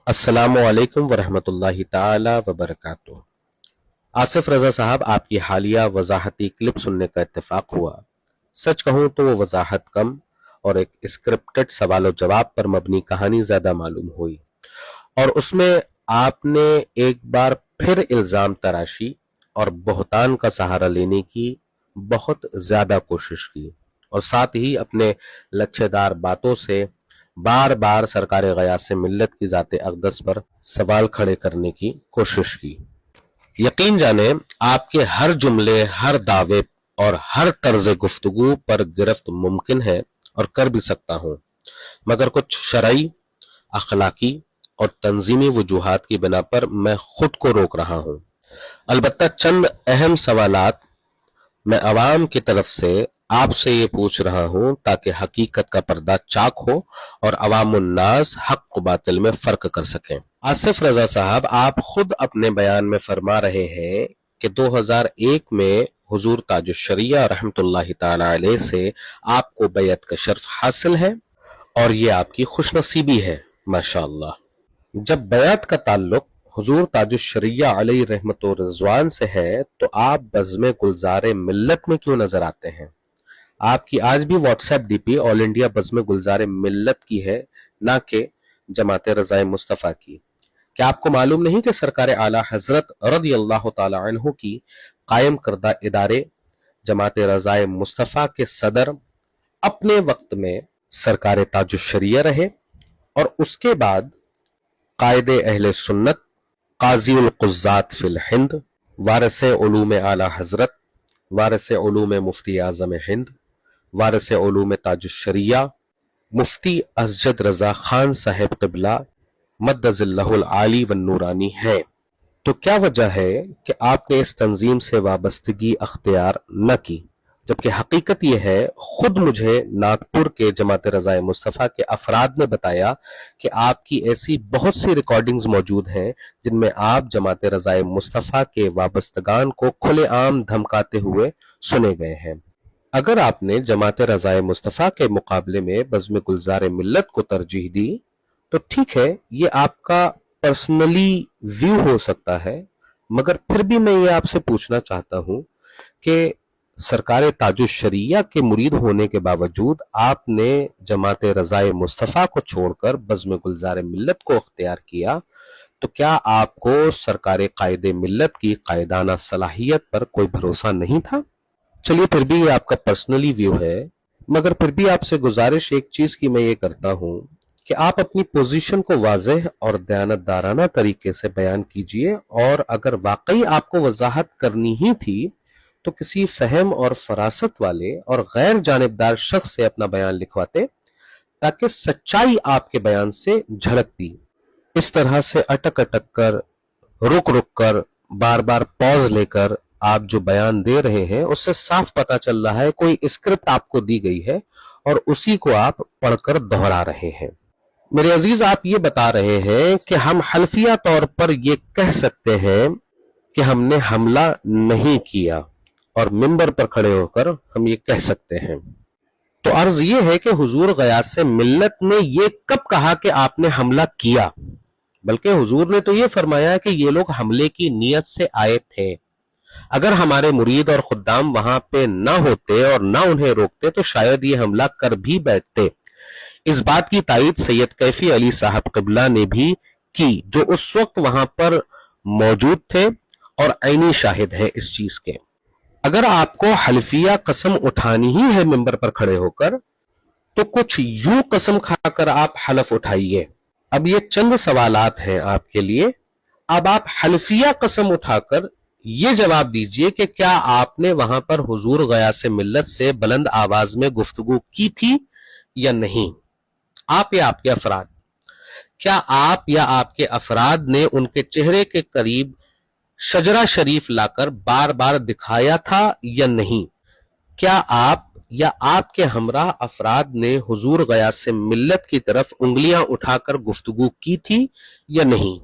अस्सलामु अलैकुम वरहमतुल्लाहि ताला वबरकातुह। आसिफ रजा साहब, आपकी हालिया वजाहती क्लिप सुनने का इत्तेफाक हुआ। सच कहूं तो वो वजाहत कम और एक स्क्रिप्टेड सवाल जवाब पर मबनी कहानी ज्यादा मालूम हुई, और उसमें आपने एक बार फिर इल्जाम तराशी और बहतान का सहारा लेने की बहुत ज्यादा कोशिश की, और साथ ही अपने लच्छेदार बातों से बार बार सरकार गयास मिल्लत की जाते अक़दस पर सवाल खड़े करने की कोशिश की। यकीन जाने आपके हर जुमले, हर दावे और हर तर्ज गुफ्तगू पर गिरफ्त मुमकिन है और कर भी सकता हूं, मगर कुछ शरई, अखलाकी और तंजीमी वजूहात की बिना पर मैं खुद को रोक रहा हूं। अलबत्ता चंद अहम सवालात मैं अवाम की तरफ से आपसे ये पूछ रहा हूं ताकि हकीकत का पर्दा चाक हो और अवामुन्नास हक व बातिल में फर्क कर सकें। आसिफ रजा साहब, आप खुद अपने बयान में फरमा रहे हैं कि 2001 में हुजूर ताजुश्शरिया रहमतुल्लाहि ताला अलैह से आपको बैयत का शर्फ हासिल है और ये आपकी खुशनसीबी है, माशाअल्लाह। जब बैयत का ताल्लुक हुजूर ताजुश्शरिया अलैहि रहमतो रिजवान से है तो आप बज़्म गुलज़ारे मिल्लत में क्यों नजर आते हैं? आपकी आज भी व्हाट्सएप डीपी ऑल इंडिया बज़्म गुलज़ारे मिल्लत की है, ना कि जमात रज़ाए मुस्तफ़ा की। क्या आपको मालूम नहीं कि सरकार आला हजरत रज़ी अल्लाह ताला अन्हु की कायम करदा इदारे जमात रज़ाए मुस्तफ़ा के सदर अपने वक्त में सरकार ताजुश्शरिया रहे और उसके बाद कायदे अहले सुन्नत, काज़ीउल क़ुज़्ज़ात फ़िल हिंद, वारिसे उलूम आला हजरत, वारिसे उलूम मुफ्ती आज़म हिंद, वारिसे उलूम ताजुश्शरिया मुफ्ती असजद रजा खान साहिब क़िबला मद्दज़िल्लहुल आली व नूरानी है। तो क्या वजह है कि आपने इस तंजीम से वाबस्तगी अख्तियार न की, जबकि हकीकत यह है, खुद मुझे नागपुर के जमात रज़ाए मुस्तफ़ा के अफराद ने बताया कि आपकी ऐसी बहुत सी रिकॉर्डिंग्स मौजूद हैं जिनमें आप जमात रज़ाए मुस्तफ़ा के वाबस्तगान को खुलेआम धमकाते हुए सुने गए हैं। अगर आपने जमात रज़ाए मुस्तफ़ा के मुकाबले में बज़्म गुलज़ारे मिल्लत को तरजीह दी तो ठीक है, ये आपका पर्सनली व्यू हो सकता है, मगर फिर भी मैं ये आपसे पूछना चाहता हूं कि सरकार ताजुश्शरिया के मुरीद होने के बावजूद आपने जमात रज़ाए मुस्तफ़ा को छोड़कर बज़्म गुलज़ारे मिल्लत को अख्तियार किया, तो क्या आपको सरकार कायदे मिल्लत की कायदाना सलाहियत पर कोई भरोसा नहीं था? चलिए, फिर भी ये आपका पर्सनली व्यू है, मगर फिर भी आपसे गुजारिश एक चीज की मैं ये करता हूं कि आप अपनी पोजीशन को वाज़ेह और दयानतदाराना तरीके से बयान कीजिए, और अगर वाकई आपको वजाहत करनी ही थी तो किसी फहम और फरासत वाले और गैर जानिबदार शख्स से अपना बयान लिखवाते ताकि सच्चाई आपके बयान से झलकती। इस तरह से अटक अटक कर, रुक रुक कर, बार बार पॉज लेकर आप जो बयान दे रहे हैं उससे साफ पता चल रहा है कोई स्क्रिप्ट आपको दी गई है और उसी को आप पढ़कर दोहरा रहे हैं। मेरे अजीज, आप ये बता रहे हैं कि हम हल्फिया तौर पर ये कह सकते हैं कि हमने हमला नहीं किया, और मिंबर पर खड़े होकर हम ये कह सकते हैं। तो अर्ज ये है कि हुजूर गयास से मिल्लत ने ये कब कहा कि आपने हमला किया? बल्कि हुजूर ने तो ये फरमाया कि ये लोग हमले की नीयत से आए थे। अगर हमारे मुरीद और खुद्दाम वहां पे ना होते और ना उन्हें रोकते तो शायद ये हमला कर भी बैठते। इस बात की तायीद सैयद कैफी अली साहब क़िबला ने भी की, जो उस वक्त वहां पर मौजूद थे और ऐनी शाहिद है इस चीज के। अगर आपको हल्फिया कसम उठानी ही है मिंबर पर खड़े होकर, तो कुछ यूं कसम खाकर आप हलफ उठाइए। अब ये चंद सवालात हैं आपके लिए। अब आप हल्फिया कसम उठाकर ये जवाब दीजिए कि क्या आपने वहां पर हुजूर गयास मिल्लत से बुलंद आवाज में गुफ्तगू की थी या नहीं? आप या आपके अफराद, क्या आप या आपके अफराद ने उनके चेहरे के करीब शजरा शरीफ लाकर बार बार दिखाया था या नहीं? क्या आप या आपके हमराह अफराद ने हुजूर गयास मिल्लत की तरफ उंगलियां उठाकर गुफ्तगू की थी या नहीं?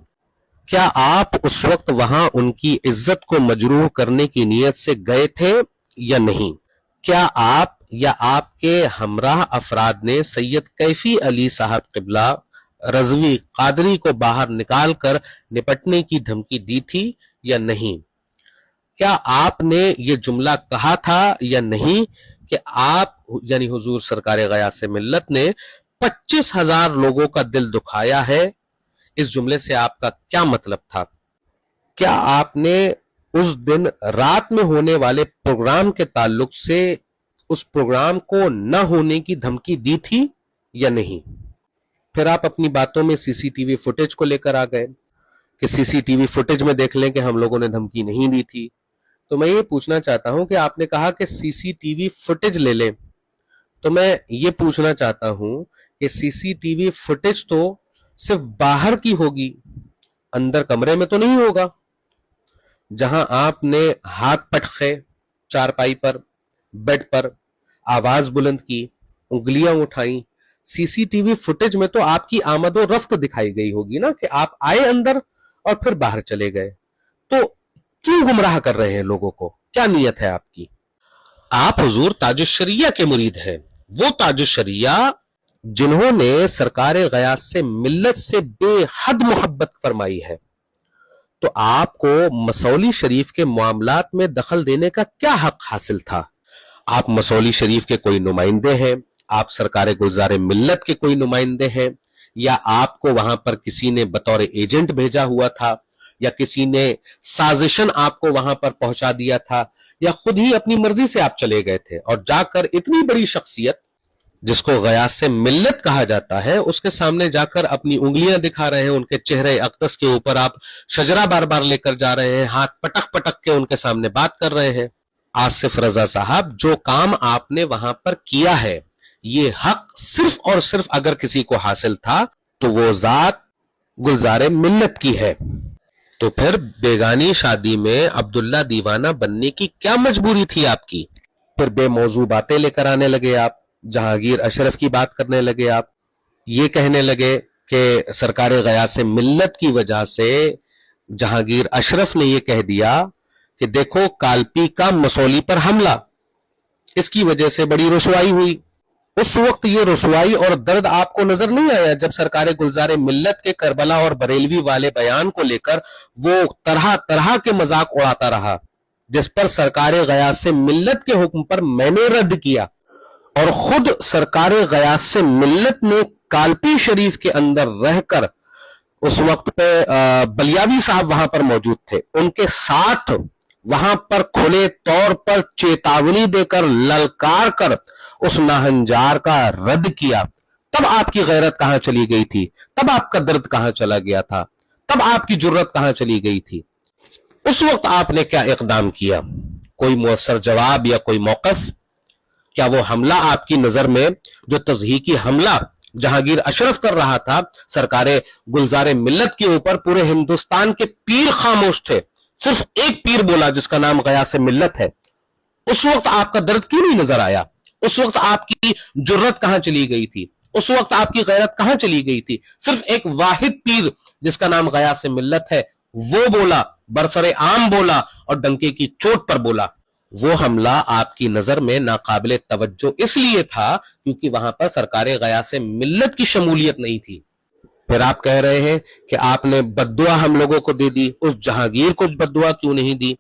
क्या आप उस वक्त वहां उनकी इज्जत को मजरूह करने की नीयत से गए थे या नहीं? क्या आप या आपके हमराह अफराद ने सैयद कैफी अली साहब क़िबला रजवी कादरी को बाहर निकाल कर निपटने की धमकी दी थी या नहीं? क्या आपने ये जुमला कहा था या नहीं कि आप यानी हुजूर सरकार गयास मिल्लत ने 25,000 लोगों का दिल दुखाया है? इस जुमले से आपका क्या मतलब था? क्या आपने उस दिन रात में होने वाले प्रोग्राम के ताल्लुक से उस प्रोग्राम को न होने की धमकी दी थी या नहीं? फिर आप अपनी बातों में सीसीटीवी फुटेज को लेकर आ गए कि सीसीटीवी फुटेज में देख लें कि हम लोगों ने धमकी नहीं दी थी। तो मैं ये पूछना चाहता हूं कि आपने कहा कि सीसीटीवी फुटेज ले लें, तो मैं ये पूछना चाहता हूं कि सीसीटीवी फुटेज तो सिर्फ बाहर की होगी, अंदर कमरे में तो नहीं होगा, जहां आपने हाथ पटके चारपाई पर, बेड पर, आवाज बुलंद की, उंगलियां उठाई। सीसीटीवी फुटेज में तो आपकी आमदो रफ्त दिखाई गई होगी ना, कि आप आए अंदर और फिर बाहर चले गए। तो क्यों गुमराह कर रहे हैं लोगों को? क्या नीयत है आपकी? आप हुजूर ताजुश्शरिया के मुरीद हैं, वो ताजुश्शरिया जिन्होंने सरकार गयास से मिल्लत से बेहद मोहब्बत फरमाई है। तो आपको मसौली शरीफ के मामलात में दखल देने का क्या हक हासिल था? आप मसौली शरीफ के कोई नुमाइंदे हैं, आप सरकार गुलजार मिल्लत के कोई नुमाइंदे हैं, या आपको वहां पर किसी ने बतौर एजेंट भेजा हुआ था, या किसी ने साजिशन आपको वहां पर पहुंचा दिया था, या खुद ही अपनी मर्जी से आप चले गए थे और जाकर इतनी बड़ी शख्सियत जिसको गयास से मिल्लत कहा जाता है उसके सामने जाकर अपनी उंगलियां दिखा रहे हैं, उनके चेहरे अक़दस के ऊपर आप शजरा बार बार लेकर जा रहे हैं, हाथ पटक पटक के उनके सामने बात कर रहे हैं। आसिफ रजा साहब, जो काम आपने वहां पर किया है, ये हक सिर्फ और सिर्फ अगर किसी को हासिल था तो वो जात गुलजार मिल्लत की है। तो फिर बेगानी शादी में अब्दुल्ला दीवाना बनने की क्या मजबूरी थी आपकी? फिर बेमौजू बातें लेकर आने लगे आप, जहांगीर अशरफ की बात करने लगे आप, ये कहने लगे कि सरकार गयास मिल्लत की वजह से जहांगीर अशरफ ने ये कह दिया कि देखो कालपी का मसौली पर हमला, इसकी वजह से बड़ी रुसवाई हुई। उस वक्त ये रुसवाई और दर्द आपको नजर नहीं आया जब सरकार गुलजार मिल्लत के करबला और बरेलवी वाले बयान को लेकर वो तरह तरह के मजाक उड़ाता रहा, जिस पर सरकार गयास मिल्लत के हुक्म पर मैंने रद्द किया, और खुद सरकार गयास मिल्लत ने कालपी शरीफ के अंदर रहकर, उस वक्त पे बलियावी साहब वहां पर मौजूद थे, उनके साथ वहां पर खुले तौर पर चेतावनी देकर, ललकार कर उस नाहंजार का रद्द किया। तब आपकी गैरत कहां चली गई थी? तब आपका दर्द कहां चला गया था? तब आपकी जुर्रत कहां चली गई थी? उस वक्त आपने क्या इकदाम किया? कोई मुअस्सर जवाब या कोई मौक़िफ़? क्या वो हमला आपकी नजर में, जो तज़हीकी हमला जहांगीर अशरफ कर रहा था सरकार गुलजार मिल्लत के ऊपर, पूरे हिंदुस्तान के पीर खामोश थे, सिर्फ एक पीर बोला जिसका नाम गयास मिल्लत है। उस वक्त आपका दर्द क्यों नहीं नजर आया? उस वक्त आपकी जुर्रत कहां चली गई थी? उस वक्त आपकी गैरत कहां चली गई थी? सिर्फ एक वाहिद पीर जिसका नाम गयास मिल्लत है, वो बोला, बरसरे आम बोला और डंके की चोट पर बोला। वो हमला आपकी नजर में नाकाबिले तवज्जो इसलिए था क्योंकि वहां पर सरकार गयास मिल्लत की शमूलियत नहीं थी। फिर आप कह रहे हैं कि आपने बद्दुआ हम लोगों को दे दी, उस जहांगीर को बद्दुआ क्यों नहीं दी?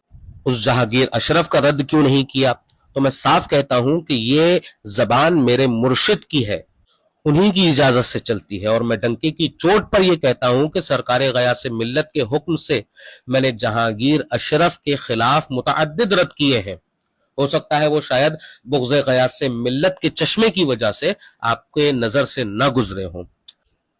उस जहांगीर अशरफ का रद्द क्यों नहीं किया? तो मैं साफ कहता हूं कि ये जबान मेरे मुर्शिद की है, उन्हीं की इजाजत से चलती है, और मैं डंके की चोट पर यह कहता हूं कि सरकार गयास मिल्लत के हुक्म से मैंने जहांगीर अशरफ के खिलाफ मुतअद्दिद रद्द किए हैं। हो सकता है वो शायद बुग़्ज़ गयास मिल्लत के चश्मे की वजह से आपके नजर से न गुजरे हों।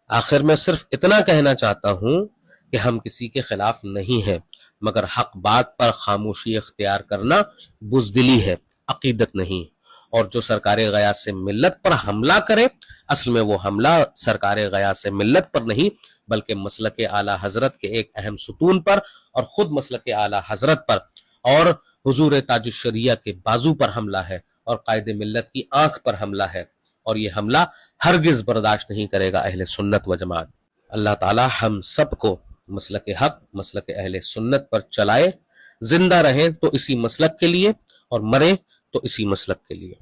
आखिर में सिर्फ इतना कहना चाहता हूं कि हम किसी के खिलाफ नहीं हैं, मगर हक बात पर खामोशी इख्तियार करना बुज़दिली है, अकीदत नहीं। और जो सरकार गयास मिल्लत पर हमला करे, असल में वो हमला सरकार गयास मिल्लत पर नहीं बल्कि मसलक आला हजरत के एक अहम सुतून पर, और खुद मसलक आला हजरत पर और हुजूर ताजुश्शरिया के बाजू पर हमला है, और कायदे मिल्लत की आंख पर हमला है, और ये हमला हरगिज बर्दाश्त नहीं करेगा अहले सुन्नत व जमात। अल्लाह ताला हम सबको मसलक हक, मसलक अहले सुन्नत पर चलाए, जिंदा रहें तो इसी मसलक के लिए और मरें तो इसी मसलक के लिए।